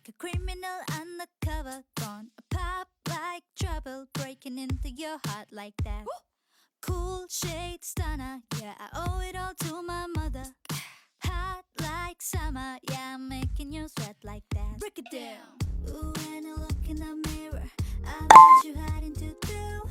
like a criminal undercover, gone pop like trouble, breaking into your heart like that. Cool shade stunner, yeah, I owe it all to my mother. Hot like summer, yeah, I'm making you sweat like that. Break it down. Ooh, when I look in the mirror, I bet you hiding to do.